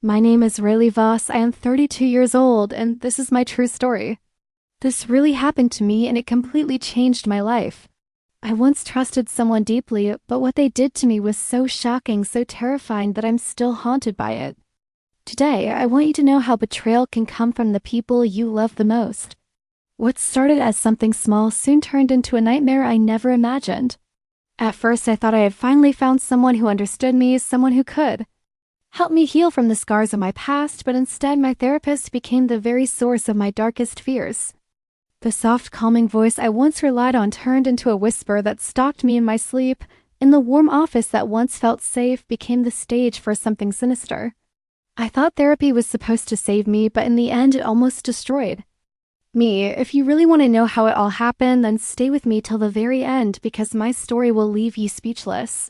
My name is Riley Voss. I am 32 years old, and this is my true story. This really happened to me, and it completely changed my life. I once trusted someone deeply, but what they did to me was so shocking, so terrifying that I'm still haunted by it. Today, I want you to know how betrayal can come from the people you love the most. What started as something small soon turned into a nightmare I never imagined. At first, I thought I had finally found someone who understood me, someone who could help me heal from the scars of my past, but instead my therapist became the very source of my darkest fears. The soft, calming voice I once relied on turned into a whisper that stalked me in my sleep, and the warm office that once felt safe became the stage for something sinister. I thought therapy was supposed to save me, but in the end it almost destroyed me. If you really want to know how it all happened, then stay with me till the very end, because my story will leave you speechless.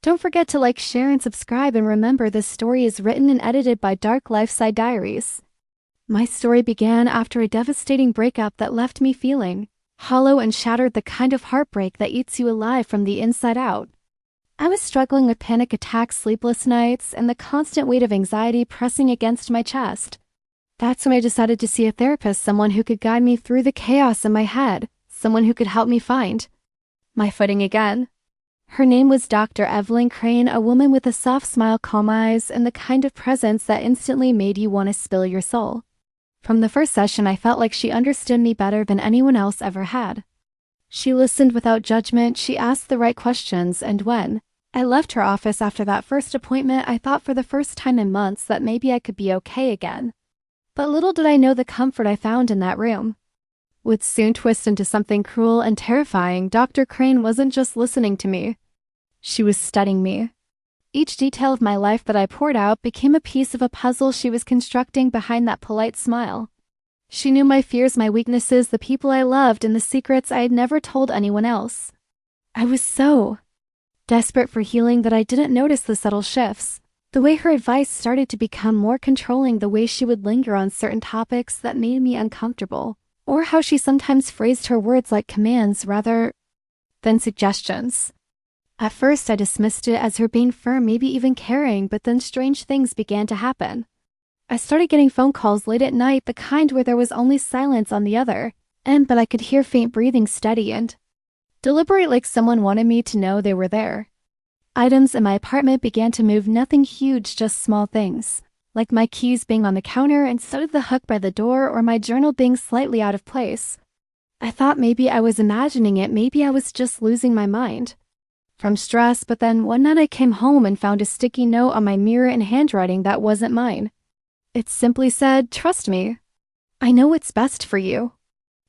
Don't forget to like, share, and subscribe, and remember this story is written and edited by Dark Lifeside Diaries. My story began after a devastating breakup that left me feeling hollow and shattered, the kind of heartbreak that eats you alive from the inside out. I was struggling with panic attacks, sleepless nights, and the constant weight of anxiety pressing against my chest. That's when I decided to see a therapist, someone who could guide me through the chaos in my head, someone who could help me find my footing again. Her name was Dr. Evelyn Crane, a woman with a soft smile, calm eyes, and the kind of presence that instantly made you want to spill your soul. From the first session, I felt like she understood me better than anyone else ever had. She listened without judgment, she asked the right questions, and when I left her office after that first appointment, I thought for the first time in months that maybe I could be okay again. But little did I know the comfort I found in that room would soon twist into something cruel and terrifying. Dr. Crane wasn't just listening to me. She was studying me. Each detail of my life that I poured out became a piece of a puzzle she was constructing behind that polite smile. She knew my fears, my weaknesses, the people I loved, and the secrets I had never told anyone else. I was so desperate for healing that I didn't notice the subtle shifts. The way her advice started to become more controlling, the way she would linger on certain topics that made me uncomfortable, or how she sometimes phrased her words like commands rather than suggestions. At first, I dismissed it as her being firm, maybe even caring, but then strange things began to happen. I started getting phone calls late at night, the kind where there was only silence on the other end, but I could hear faint breathing, steady and deliberate, like someone wanted me to know they were there. Items in my apartment began to move, nothing huge, just small things, like my keys being on the counter instead of the hook by the door, or my journal being slightly out of place. I thought maybe I was imagining it, maybe I was just losing my mind from stress, but then one night I came home and found a sticky note on my mirror in handwriting that wasn't mine. It simply said, "Trust me. I know what's best for you."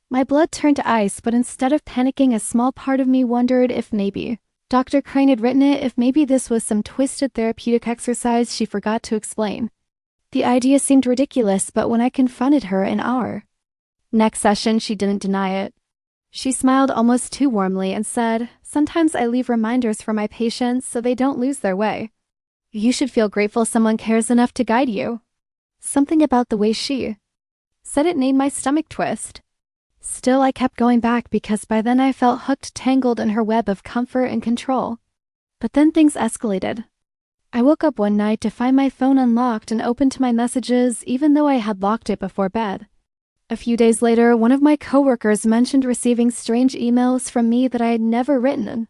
My blood turned to ice, but instead of panicking, a small part of me wondered if maybe Dr. Crane had written it, if maybe this was some twisted therapeutic exercise she forgot to explain. The idea seemed ridiculous, but when I confronted her in our next session, she didn't deny it. She smiled almost too warmly and said, "Sometimes I leave reminders for my patients so they don't lose their way. You should feel grateful someone cares enough to guide you." Something about the way she said it made my stomach twist. Still, I kept going back because by then I felt hooked, tangled in her web of comfort and control. But then things escalated. I woke up one night to find my phone unlocked and open to my messages, even though I had locked it before bed. A few days later, one of my coworkers mentioned receiving strange emails from me that I had never written.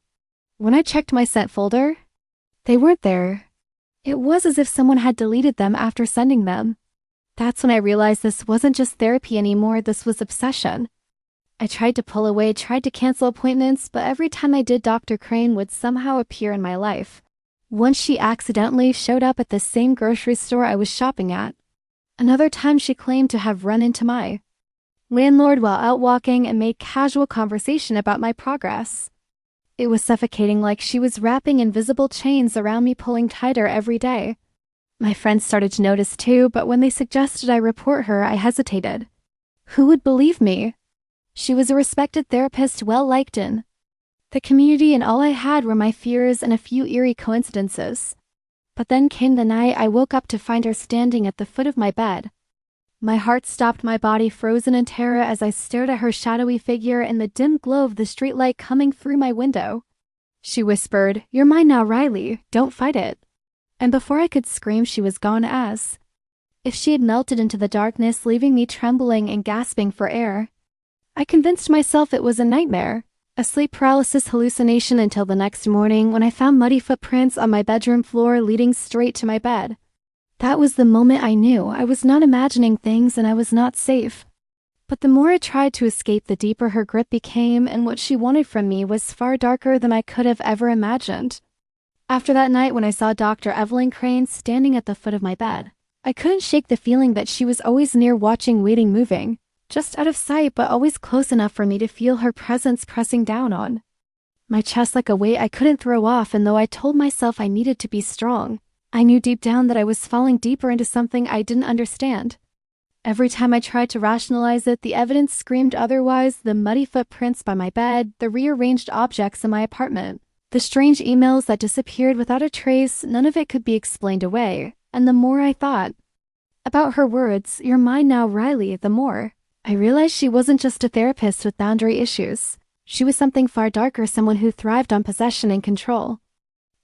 When I checked my sent folder, they weren't there. It was as if someone had deleted them after sending them. That's when I realized this wasn't just therapy anymore, this was obsession. I tried to pull away, tried to cancel appointments, but every time I did, Dr. Crane would somehow appear in my life. Once she accidentally showed up at the same grocery store I was shopping at. Another time she claimed to have run into my landlord while out walking and made casual conversation about my progress. It was suffocating, like she was wrapping invisible chains around me, pulling tighter every day. My friends started to notice too, but when they suggested I report her, I hesitated. Who would believe me? She was a respected therapist, well-liked in the community, and all I had were my fears and a few eerie coincidences. But then came the night I woke up to find her standing at the foot of my bed. My heart stopped, my body frozen in terror as I stared at her shadowy figure in the dim glow of the streetlight coming through my window. She whispered, "You're mine now, Riley. Don't fight it." And before I could scream, she was gone as if she had melted into the darkness, leaving me trembling and gasping for air. I convinced myself it was a nightmare, a sleep paralysis hallucination, until the next morning when I found muddy footprints on my bedroom floor leading straight to my bed. That was the moment I knew I was not imagining things and I was not safe. But the more I tried to escape, the deeper her grip became, and what she wanted from me was far darker than I could have ever imagined. After that night when I saw Dr. Evelyn Crane standing at the foot of my bed, I couldn't shake the feeling that she was always near, watching, waiting, moving, just out of sight but always close enough for me to feel her presence pressing down on my chest like a weight I couldn't throw off. And though I told myself I needed to be strong, I knew deep down that I was falling deeper into something I didn't understand. Every time I tried to rationalize it, the evidence screamed otherwise: the muddy footprints by my bed, the rearranged objects in my apartment, the strange emails that disappeared without a trace. None of it could be explained away, and the more I thought about her words, "You're mine now, Riley," the more I realized she wasn't just a therapist with boundary issues. She was something far darker, someone who thrived on possession and control.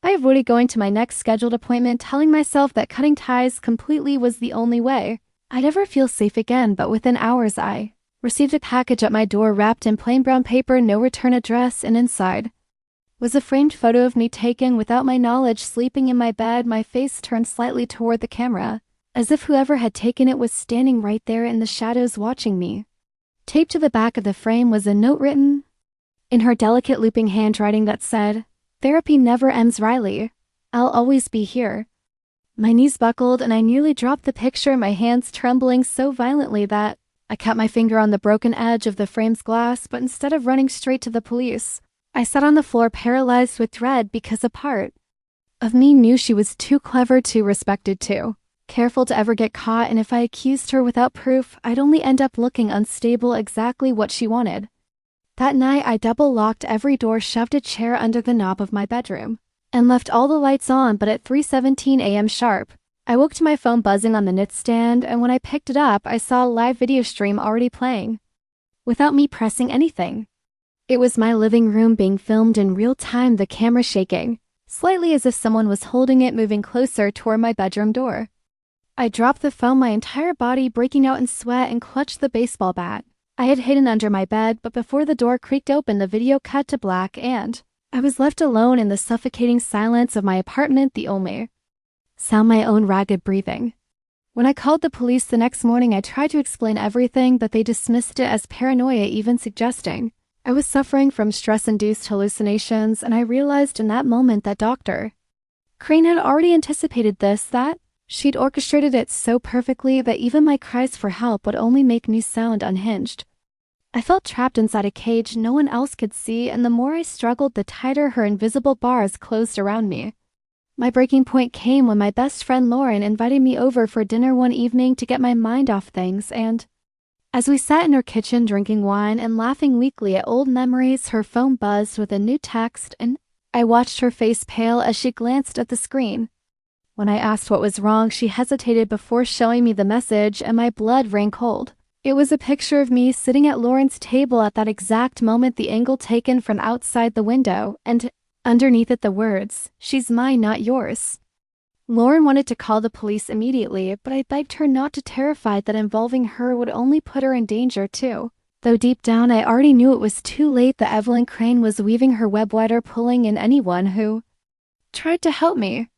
I avoided going to my next scheduled appointment, telling myself that cutting ties completely was the only way I'd ever feel safe again. But within hours, I received a package at my door wrapped in plain brown paper, no return address, and inside was a framed photo of me taken without my knowledge, sleeping in my bed, my face turned slightly toward the camera, as if whoever had taken it was standing right there in the shadows watching me. Taped to the back of the frame was a note written in her delicate looping handwriting that said, "Therapy never ends, Riley. I'll always be here." My knees buckled and I nearly dropped the picture, my hands trembling so violently that I kept my finger on the broken edge of the frame's glass. But instead of running straight to the police, I sat on the floor paralyzed with dread, because a part of me knew she was too clever, too respected, too careful to ever get caught, and if I accused her without proof, I'd only end up looking unstable, exactly what she wanted. That night, I double-locked every door, shoved a chair under the knob of my bedroom, and left all the lights on. But at 3:17 a.m. sharp, I woke to my phone buzzing on the nightstand, and when I picked it up, I saw a live video stream already playing, without me pressing anything. It was my living room being filmed in real time, the camera shaking slightly as if someone was holding it, moving closer toward my bedroom door. I dropped the phone, my entire body breaking out in sweat, and clutched the baseball bat I had hidden under my bed. But before the door creaked open, the video cut to black, and I was left alone in the suffocating silence of my apartment, the only sound my own ragged breathing. When I called the police the next morning, I tried to explain everything, but they dismissed it as paranoia, even suggesting I was suffering from stress-induced hallucinations. And I realized in that moment that Dr. Crane had already anticipated this, that she'd orchestrated it so perfectly that even my cries for help would only make me sound unhinged. I felt trapped inside a cage no one else could see, and the more I struggled, the tighter her invisible bars closed around me. My breaking point came when my best friend Lauren invited me over for dinner one evening to get my mind off things, and as we sat in her kitchen drinking wine and laughing weakly at old memories, her phone buzzed with a new text, and I watched her face pale as she glanced at the screen. When I asked what was wrong, she hesitated before showing me the message, and my blood ran cold. It was a picture of me sitting at Lauren's table at that exact moment, the angle taken from outside the window, and underneath it the words, "She's mine, not yours." Lauren wanted to call the police immediately, but I begged her not to, terrified that involving her would only put her in danger too. Though deep down I already knew it was too late, that Evelyn Crane was weaving her web wider, pulling in anyone who tried to help me.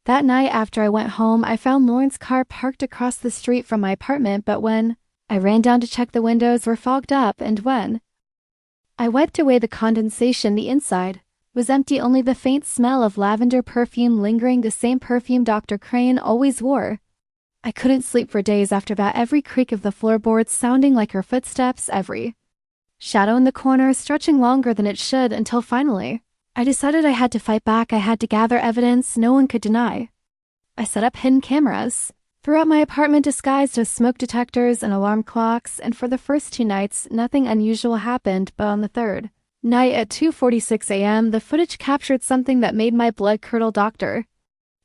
That night after I went home, I found Lauren's car parked across the street from my apartment, but when I ran down to check, the windows were fogged up, and when I wiped away the condensation, the inside was empty, only the faint smell of lavender perfume lingering, the same perfume Dr. Crane always wore. I couldn't sleep for days after that, every creak of the floorboards sounding like her footsteps, every shadow in the corner stretching longer than it should, until finally I decided I had to fight back. I had to gather evidence no one could deny. I set up hidden cameras throughout my apartment disguised as smoke detectors and alarm clocks, and for the first 2 nights, nothing unusual happened. But on the third night at 2:46 a.m., the footage captured something that made my blood curdle. Dr.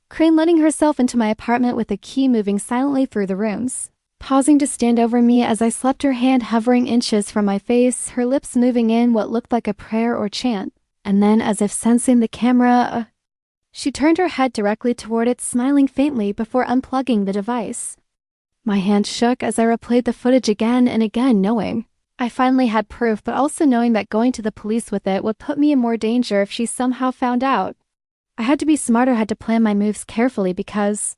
Crane letting herself into my apartment with a key, moving silently through the rooms, pausing to stand over me as I slept, her hand hovering inches from my face, her lips moving in what looked like a prayer or chant. And then, as if sensing the camera, she turned her head directly toward it, smiling faintly before unplugging the device. My hand shook as I replayed the footage again and again, knowing I finally had proof, but also knowing that going to the police with it would put me in more danger if she somehow found out. I had to be smarter, had to plan my moves carefully because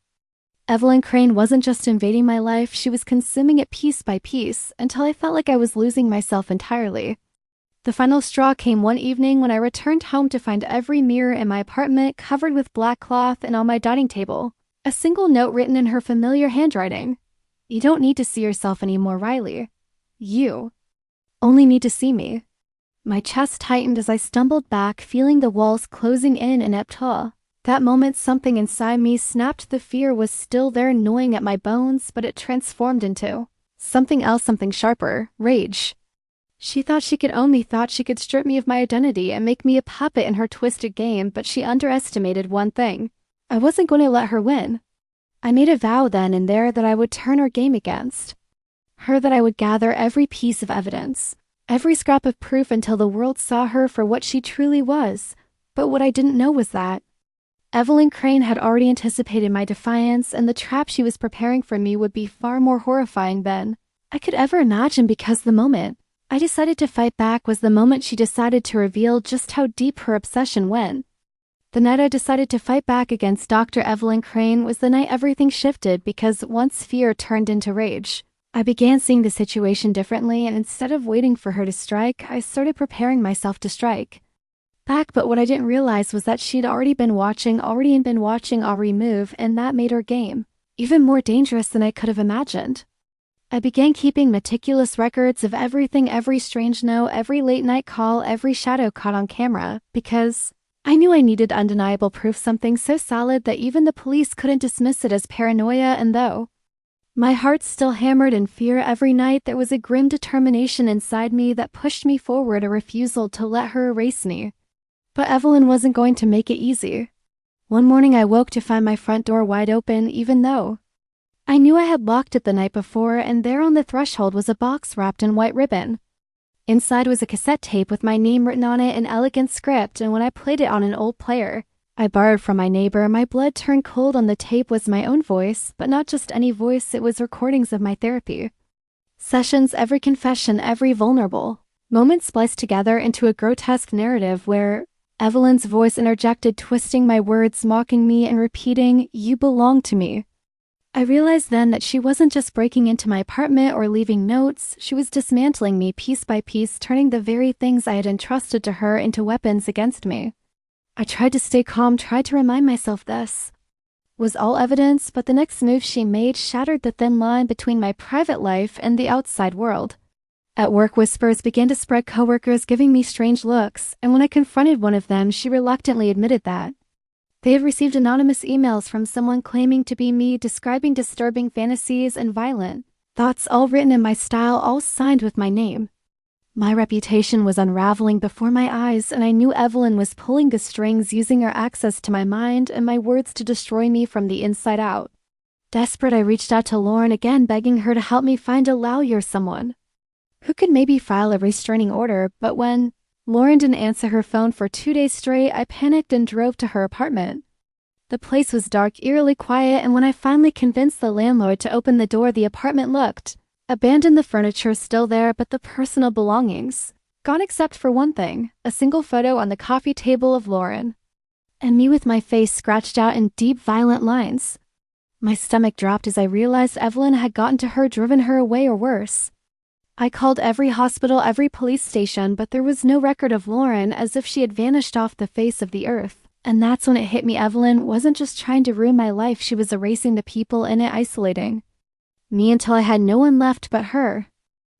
Evelyn Crane wasn't just invading my life, she was consuming it piece by piece until I felt like I was losing myself entirely. The final straw came one evening when I returned home to find every mirror in my apartment covered with black cloth and on my dining table, a single note written in her familiar handwriting. You don't need to see yourself anymore, Riley. You only need to see me. My chest tightened as I stumbled back, feeling the walls closing in an awe. That moment, something inside me snapped. The fear was still there, gnawing at my bones, but it transformed into something else, something sharper, rage. She thought she could own me, thought she could strip me of my identity and make me a puppet in her twisted game, but she underestimated one thing. I wasn't going to let her win. I made a vow then and there that I would turn her game against her, that I would gather every piece of evidence, every scrap of proof until the world saw her for what she truly was. But what I didn't know was that Evelyn Crane had already anticipated my defiance, and the trap she was preparing for me would be far more horrifying than I could ever imagine, because the moment I decided to fight back was the moment she decided to reveal just how deep her obsession went. The night I decided to fight back against Dr. Evelyn Crane was the night everything shifted, because once fear turned into rage, I began seeing the situation differently, and instead of waiting for her to strike, I started preparing myself to strike back. But what I didn't realize was that she'd already been watching every move, and that made her game even more dangerous than I could have imagined. I began keeping meticulous records of everything, every strange no, every late-night call, every shadow caught on camera, because I knew I needed undeniable proof, something so solid that even the police couldn't dismiss it as paranoia. And though my heart still hammered in fear every night, there was a grim determination inside me that pushed me forward, a refusal to let her erase me. But Evelyn wasn't going to make it easy. One morning I woke to find my front door wide open, even though I knew I had locked it the night before, and there on the threshold was a box wrapped in white ribbon. Inside was a cassette tape with my name written on it in elegant script, and when I played it on an old player I borrowed from my neighbor, my blood turned cold. On the tape was my own voice, but not just any voice, it was recordings of my therapy sessions, every confession, every vulnerable moment spliced together into a grotesque narrative where Evelyn's voice interjected, twisting my words, mocking me, and repeating, "You belong to me." I realized then that she wasn't just breaking into my apartment or leaving notes, she was dismantling me piece by piece, turning the very things I had entrusted to her into weapons against me. I tried to stay calm, tried to remind myself this was all evidence, but the next move she made shattered the thin line between my private life and the outside world. At work, whispers began to spread, coworkers giving me strange looks, and when I confronted one of them, she reluctantly admitted that they had received anonymous emails from someone claiming to be me, describing disturbing fantasies and violent thoughts, all written in my style, all signed with my name. My reputation was unraveling before my eyes, and I knew Evelyn was pulling the strings, using her access to my mind and my words to destroy me from the inside out. Desperate, I reached out to Lauren again, begging her to help me find a lawyer, someone who could maybe file a restraining order. But when Lauren didn't answer her phone for 2 days straight, I panicked and drove to her apartment. The place was dark, eerily quiet, and when I finally convinced the landlord to open the door, the apartment looked abandoned. The furniture still there, but the personal belongings gone, except for one thing, a single photo on the coffee table of Lauren and me with my face scratched out in deep, violent lines. My stomach dropped as I realized Evelyn had gotten to her, driven her away, or worse. I called every hospital, every police station, but there was no record of Lauren, as if she had vanished off the face of the earth. And that's when it hit me. Evelyn wasn't just trying to ruin my life, she was erasing the people in it, isolating me until I had no one left but her.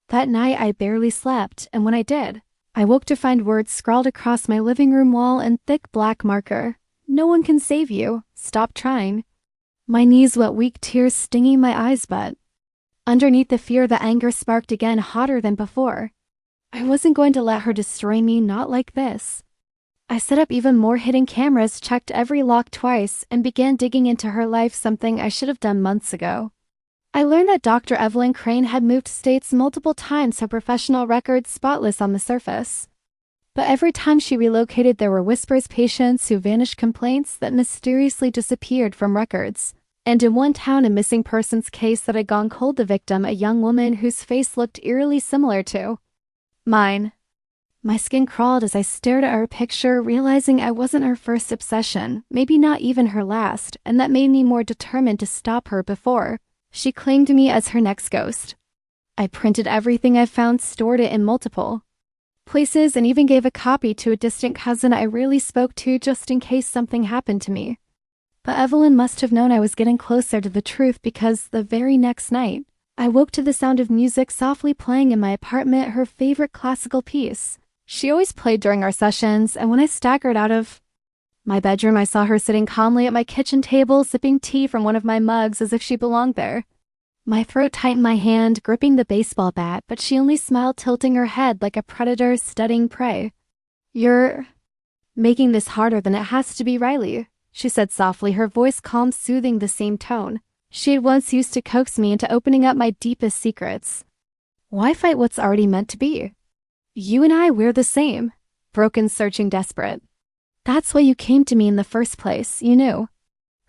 That night I barely slept, and when I did, I woke to find words scrawled across my living room wall in thick black marker. "No one can save you. Stop trying." My knees wet, weak, tears stinging my eyes, but underneath the fear, the anger sparked again, hotter than before. I wasn't going to let her destroy me, not like this. I set up even more hidden cameras, checked every lock twice, and began digging into her life, something I should have done months ago. I learned that Dr. Evelyn Crane had moved states multiple times, her professional records spotless on the surface. But every time she relocated, there were whispers, patients who vanished, complaints that mysteriously disappeared from records. And in one town, a missing persons case that had gone cold, the victim, a young woman whose face looked eerily similar to mine. My skin crawled as I stared at her picture, realizing I wasn't her first obsession, maybe not even her last, and that made me more determined to stop her before she claimed me as her next ghost. I printed everything I found, stored it in multiple places, and even gave a copy to a distant cousin I rarely spoke to just in case something happened to me. But Evelyn must have known I was getting closer to the truth, because the very next night, I woke to the sound of music softly playing in my apartment, her favorite classical piece. She always played during our sessions, and when I staggered out of my bedroom, I saw her sitting calmly at my kitchen table, sipping tea from one of my mugs as if she belonged there. My throat tightened, my hand gripping the baseball bat, but she only smiled, tilting her head like a predator studying prey. "You're making this harder than it has to be, Riley," she said softly, her voice calm, soothing, the same tone she had once used to coax me into opening up my deepest secrets. "Why fight what's already meant to be? You and I, we're the same." Broken, searching, desperate. "That's why you came to me in the first place, you knew."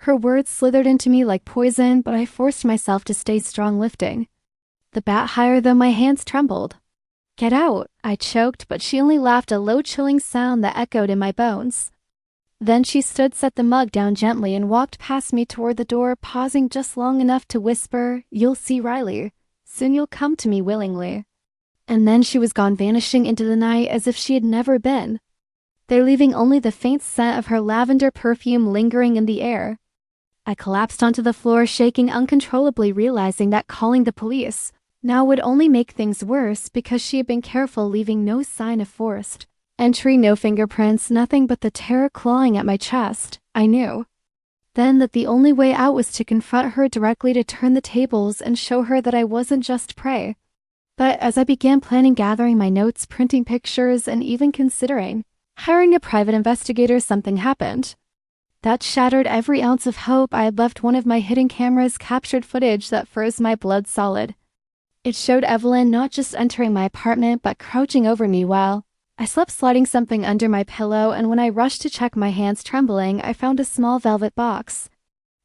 Her words slithered into me like poison, but I forced myself to stay strong, lifting the bat higher though my hands trembled. "Get out," I choked, but she only laughed, a low, chilling sound that echoed in my bones. Then she stood, set the mug down gently, and walked past me toward the door, pausing just long enough to whisper, "You'll see, Riley. Soon you'll come to me willingly." And then she was gone, vanishing into the night as if she had never been there, leaving only the faint scent of her lavender perfume lingering in the air. I collapsed onto the floor, shaking uncontrollably, realizing that calling the police now would only make things worse, because she had been careful, leaving no sign of forced entry, no fingerprints, nothing but the terror clawing at my chest. I knew then that the only way out was to confront her directly, to turn the tables and show her that I wasn't just prey. But as I began planning, gathering my notes, printing pictures, and even considering hiring a private investigator, something happened that shattered every ounce of hope I had left. One of my hidden cameras captured footage that froze my blood solid. It showed Evelyn not just entering my apartment, but crouching over me while I slept, sliding something under my pillow, and when I rushed to check, my hands trembling, I found a small velvet box.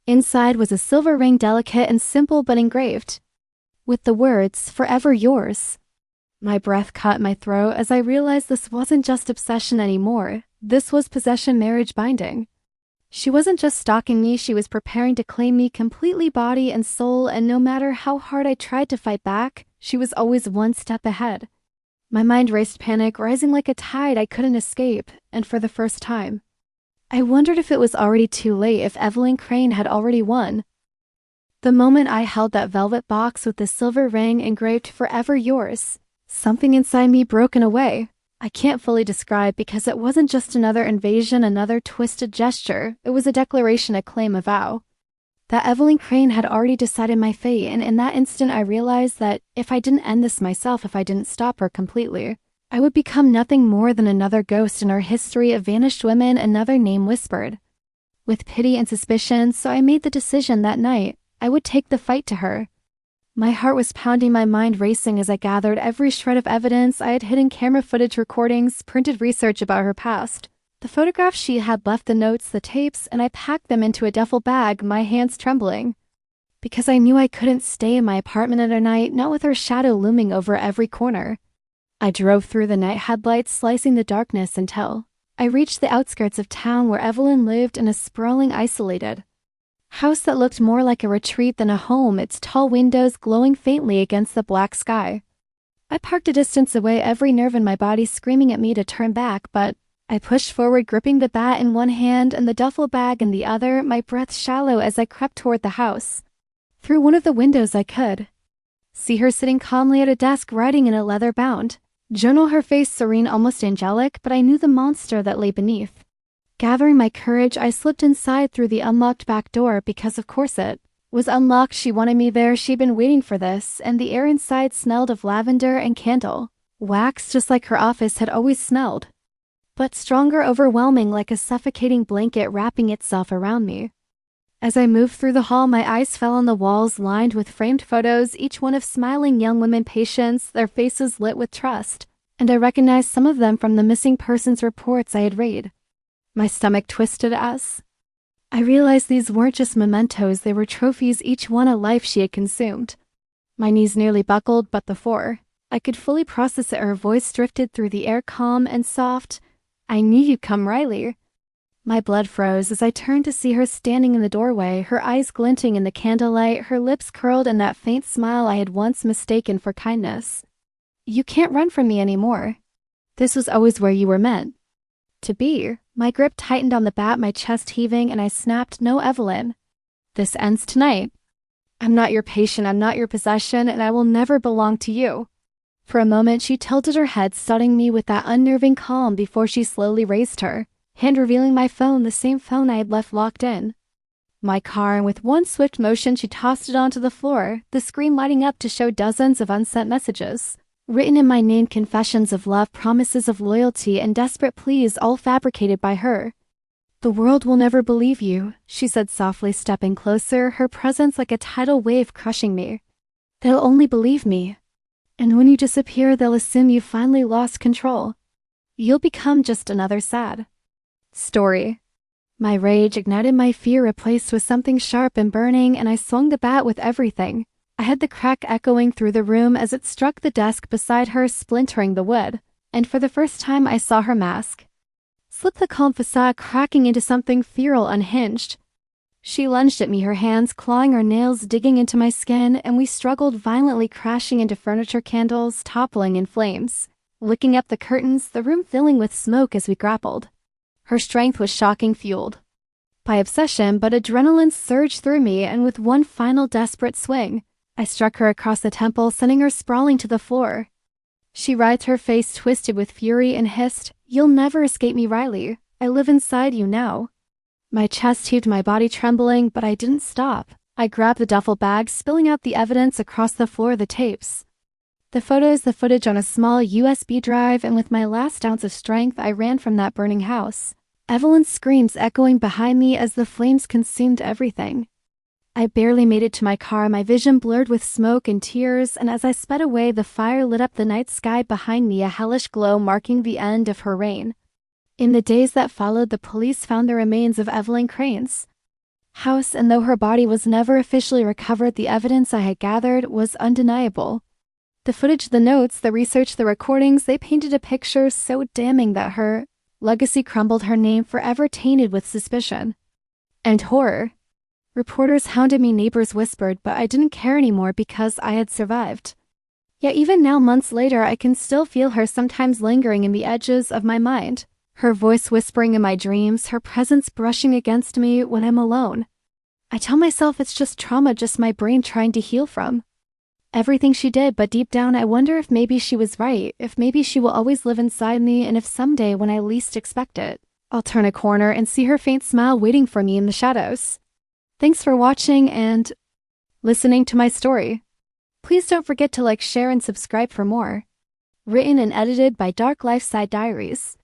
Inside was a silver ring, delicate and simple but engraved with the words, "Forever yours." My breath caught in my throat as I realized this wasn't just obsession anymore. This was possession, marriage binding. She wasn't just stalking me, she was preparing to claim me completely, body and soul, and no matter how hard I tried to fight back, she was always one step ahead. My mind raced, panic rising like a tide I couldn't escape, and for the first time, I wondered if it was already too late, if Evelyn Crane had already won. The moment I held that velvet box with the silver ring engraved "Forever yours," something inside me broken away. I can't fully describe, because it wasn't just another invasion, another twisted gesture. It was a declaration, a claim, a vow that Evelyn Crane had already decided my fate, and in that instant I realized that if I didn't end this myself, if I didn't stop her completely, I would become nothing more than another ghost in our history of vanished women, another name whispered with pity and suspicion. So I made the decision that night I would take the fight to her. My heart was pounding, my mind racing as I gathered every shred of evidence. I had hidden camera footage, recordings, printed research about her past, the photographs she had left, the notes, the tapes, and I packed them into a duffel bag, my hands trembling, because I knew I couldn't stay in my apartment at night, not with her shadow looming over every corner. I drove through the night headlights, slicing the darkness, until I reached the outskirts of town where Evelyn lived, in a sprawling, isolated house that looked more like a retreat than a home, its tall windows glowing faintly against the black sky. I parked a distance away, every nerve in my body screaming at me to turn back, but I pushed forward, gripping the bat in one hand and the duffel bag in the other, my breath shallow as I crept toward the house. Through one of the windows I could see her sitting calmly at a desk, writing in a leather-bound journal, her face serene, almost angelic, but I knew the monster that lay beneath. Gathering my courage, I slipped inside through the unlocked back door, because of course it was unlocked. She wanted me there, she'd been waiting for this, and the air inside smelled of lavender and candle wax, just like her office had always smelled, but stronger, overwhelming, like a suffocating blanket wrapping itself around me. As I moved through the hall, my eyes fell on the walls lined with framed photos, each one of smiling young women, patients, their faces lit with trust, and I recognized some of them from the missing persons reports I had read. My stomach twisted as I realized these weren't just mementos, they were trophies, each one a life she had consumed. My knees nearly buckled, but before I could fully process it, her voice drifted through the air, calm and soft. "I knew you'd come, Riley." My blood froze as I turned to see her standing in the doorway, her eyes glinting in the candlelight, her lips curled in that faint smile I had once mistaken for kindness. "You can't run from me anymore. This was always where you were meant to be." My grip tightened on the bat, my chest heaving, and I snapped, "No, Evelyn. This ends tonight. I'm not your patient, I'm not your possession, and I will never belong to you." For a moment, she tilted her head, studying me with that unnerving calm before she slowly raised her hand, revealing my phone, the same phone I had left locked in my car, and with one swift motion, she tossed it onto the floor, the screen lighting up to show dozens of unsent messages, written in my name, confessions of love, promises of loyalty, and desperate pleas, all fabricated by her. "The world will never believe you," she said softly, stepping closer, her presence like a tidal wave crushing me. "They'll only believe me. And when you disappear, they'll assume you finally lost control. You'll become just another sad story." My rage ignited my fear, replaced with something sharp and burning, and I swung the bat with everything. I had the crack echoing through the room as it struck the desk beside her, splintering the wood. And for the first time, I saw her mask slip, the calm facade cracking into something feral, unhinged. She lunged at me, her hands clawing, her nails digging into my skin, and we struggled violently, crashing into furniture, candles toppling in flames, licking up the curtains, the room filling with smoke as we grappled. Her strength was shocking, fueled by obsession, but adrenaline surged through me, and with one final desperate swing, I struck her across the temple, sending her sprawling to the floor. She writhed, her face twisted with fury, and hissed, "You'll never escape me, Riley. I live inside you now." My chest heaved, my body trembling, but I didn't stop. I grabbed the duffel bag, spilling out the evidence across the floor, the tapes, the photos, the footage on a small USB drive, and with my last ounce of strength, I ran from that burning house, Evelyn's screams echoing behind me as the flames consumed everything. I barely made it to my car, my vision blurred with smoke and tears, and as I sped away, the fire lit up the night sky behind me, a hellish glow marking the end of her reign. In the days that followed, the police found the remains of Evelyn Crane's house, and though her body was never officially recovered, the evidence I had gathered was undeniable. The footage, the notes, the research, the recordings, they painted a picture so damning that her legacy crumbled, her name forever tainted with suspicion and horror. Reporters hounded me, neighbors whispered, but I didn't care anymore because I had survived. Yet even now, months later, I can still feel her, sometimes lingering in the edges of my mind, her voice whispering in my dreams, her presence brushing against me when I'm alone. I tell myself it's just trauma, just my brain trying to heal from everything she did, but deep down I wonder if maybe she was right, if maybe she will always live inside me, and if someday when I least expect it, I'll turn a corner and see her faint smile waiting for me in the shadows. Thanks for watching and listening to my story. Please don't forget to like, share, and subscribe for more. Written and edited by Dark Lifeside Diaries.